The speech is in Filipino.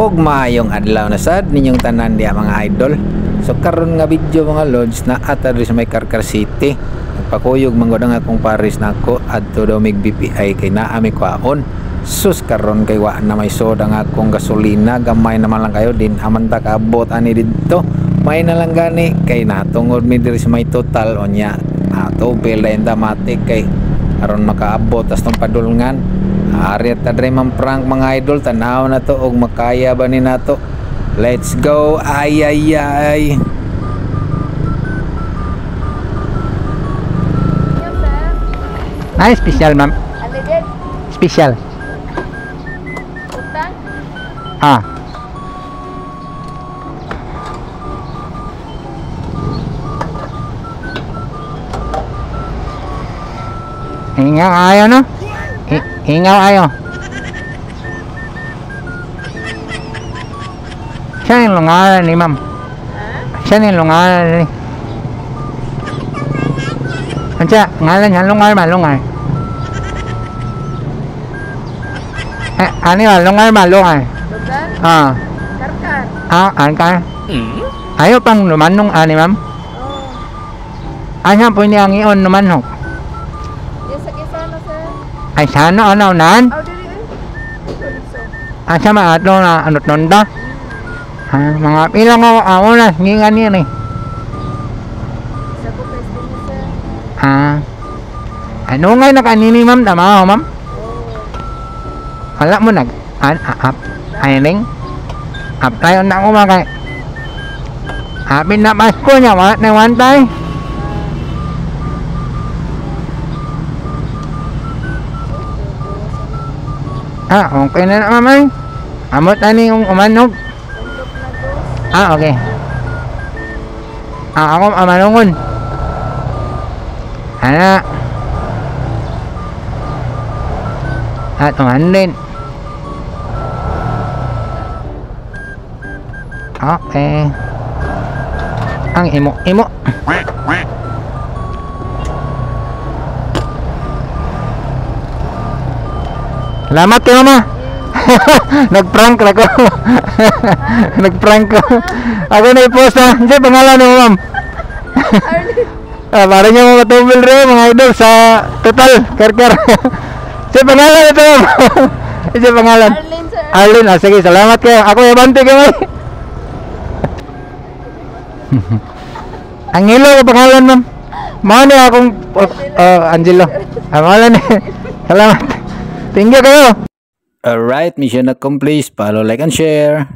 Og maayong adlaw na sad ninyong tanan diya mga idol. So karon nga video mga lods na ata sa may Carcar City. Nagpakuyog manggod ang akong pares nako adto daw mig BPI kay naa mi kwaon. Sus karon kay wa na may soda nga akong gasolina, gamay naman lang kayo din amanta kaabot ani didto. May na lang gani kay natungod mi diri sa may total onya. Ato pila matik kay aron makaabot as tong padulngan. Ari at tadre man prank mga idol, tanaw na to og makaya ba ni nato. Let's go. Ay ay ay. Ay, special ma'am. Alleged? Special. Utang? Ah. Hingaw ayo no? Hingaw ayo. Siya yung lungaran ni ma'am. Siya yung lungaran ni. Anca, ngalan niya lungar ba? Lungar. Ano yun? Lungar ba? Lungar. Lugar? Ah. Karkar? Angkar. Ayaw pang lumanong ani ma'am. Oh. Anya po niya ang iyon lumanong. Yes, sa Quezano, sir. Ay sana ano nan? Oh, dili eh. Asa maato na anot nonda? Mga ilang ako na ngingan niya ni. Sa ko president niya, sir. Ano nga nakanini ma'am? Tama ma'am? Oh. Wala mo nag ayining apply na ako mga hapin na Pasko niya wala na wantay. Okay na naman amot na ni yung umanog. Okay. Ako amanungon ana at umandin. Okay. Ang imo. Salamat kayo mama. Nag-prank ako. Nag-prank ko. Ako na i-post na. Siya pangalan mo ma'am. Para niya mga tumbil rin mga idol sa total. Carcar. Siya pangalan ito ma'am. Siya pangalan. Arlene, sir. Arlene. Sige, salamat kayo. Ako ibante kayo. Angelo ko pangalan ma'am. Mahal niya akong Angelo. Pangalan niya. Salamat. Thank you kayo. Alright, mission accomplished. Follow, like, and share.